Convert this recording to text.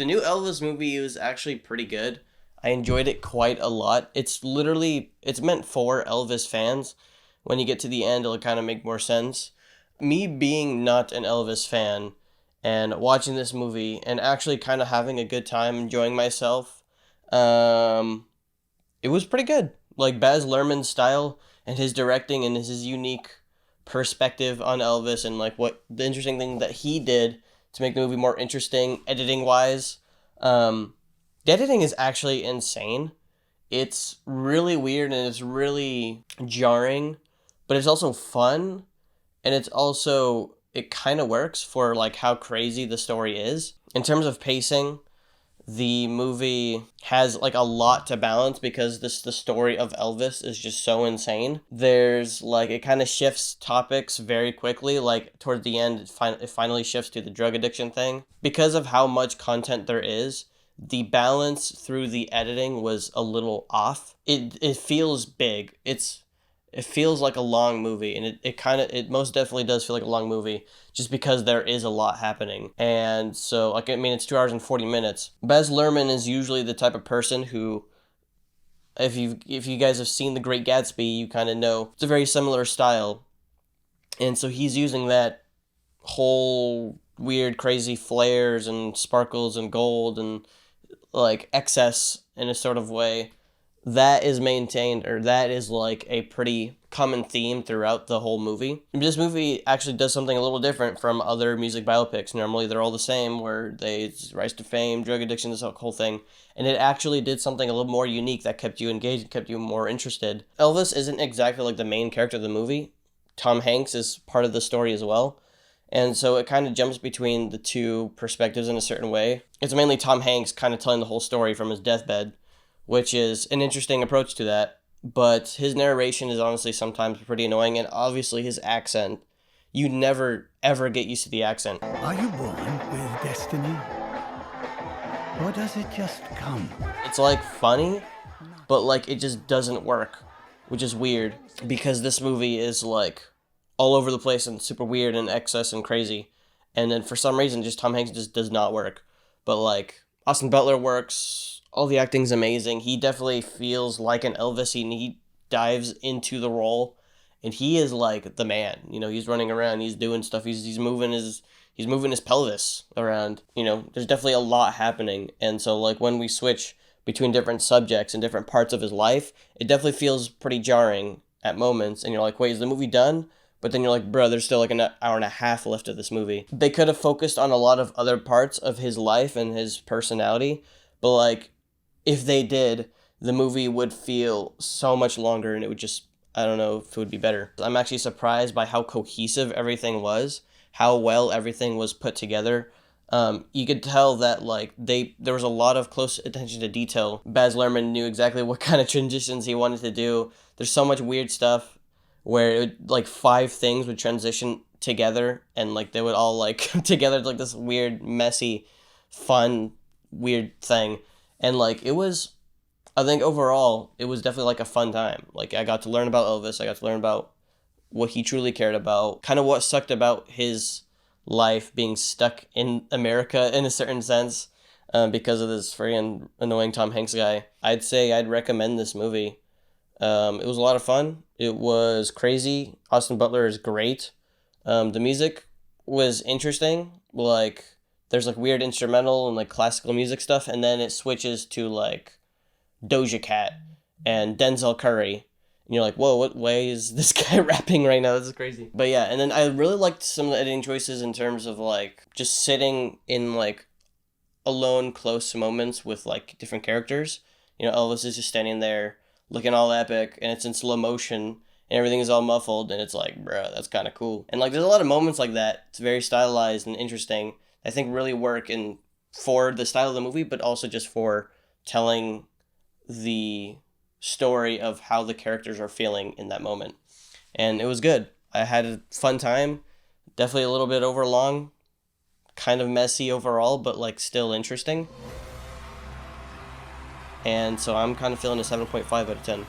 The new Elvis movie was actually pretty good. I enjoyed it quite a lot. It's meant for Elvis fans. When you get to the end, it'll kind of make more sense. Me being not an Elvis fan and watching this movie and actually kind of having a good time, enjoying myself, um, it was pretty good. Like Baz Luhrmann's style and his directing and his unique perspective on Elvis and like what the interesting thing that he did to make the movie more interesting editing wise. The editing is actually insane. It's really weird and it's really jarring, but it's also fun, and it kind of works for like how crazy the story is. In terms of pacing, the movie has like a lot to balance because the story of Elvis is just so insane. There's like it kind of shifts topics very quickly. Like toward the end, it finally shifts to the drug addiction thing because of how much content there is. The balance through the editing was a little off. It feels big. It feels like a long movie, and it most definitely does feel like a long movie just because there is a lot happening. And so like I mean it's 2 hours and 40 minutes. Baz Luhrmann is usually the type of person who if you guys have seen The Great Gatsby, you kind of know it's a very similar style. And so he's using that whole weird crazy flares and sparkles and gold and like excess in a sort of way that is maintained, or that is like a pretty common theme throughout the whole movie. This movie actually does something a little different from other music biopics. Normally they're all the same, where they rise to fame, drug addiction, this whole thing. And it actually did something a little more unique that kept you engaged, kept you more interested. Elvis isn't exactly like the main character of the movie. Tom Hanks is part of the story as well. And so it kind of jumps between the two perspectives in a certain way. It's mainly Tom Hanks kind of telling the whole story from his deathbed, which is an interesting approach to that. But his narration is honestly sometimes pretty annoying, and obviously his accent. You never, ever get used to the accent. Are you born with destiny? Or does it just come? It's like funny, but like it just doesn't work, which is weird, because this movie is like all over the place and super weird and excess and crazy. And then for some reason, just Tom Hanks just does not work. But like Austin Butler works. All the acting's amazing. He definitely feels like an Elvis. He dives into the role, and he is like the man. You know, he's running around, he's doing stuff. He's moving his pelvis around. You know, there's definitely a lot happening. And so like when we switch between different subjects and different parts of his life, it definitely feels pretty jarring at moments. And you're like, wait, is the movie done? But then you're like, bro, there's still like an hour and a half left of this movie. They could have focused on a lot of other parts of his life and his personality, but like, if they did, the movie would feel so much longer, and it would just, I don't know if it would be better. I'm actually surprised by how cohesive everything was, how well everything was put together. You could tell that like there was a lot of close attention to detail. Baz Luhrmann knew exactly what kind of transitions he wanted to do. There's so much weird stuff where like 5 things would transition together, and like they would all like together like this weird, messy, fun, weird thing. And like I think overall it was definitely like a fun time. Like I got to learn about Elvis. I got to learn about what he truly cared about. Kind of what sucked about his life being stuck in America in a certain sense, because of this freaking annoying Tom Hanks guy. I'd say I'd recommend this movie. It was a lot of fun. It was crazy. Austin Butler is great. The music was interesting. Like there's like weird instrumental and like classical music stuff, and then it switches to like Doja Cat and Denzel Curry. And you're like, whoa, what way is this guy rapping right now? This is crazy. But yeah, and then I really liked some of the editing choices in terms of like just sitting in like alone close moments with like different characters. You know, Elvis is just standing there looking all epic, and it's in slow motion, and everything is all muffled, and it's like, bruh, that's kind of cool. And like there's a lot of moments like that. It's very stylized and interesting. I think really work in for the style of the movie, but also just for telling the story of how the characters are feeling in that moment. And it was good. I had a fun time. Definitely a little bit over long, kind of messy overall, but like still interesting. And so I'm kind of feeling a 7.5 out of 10.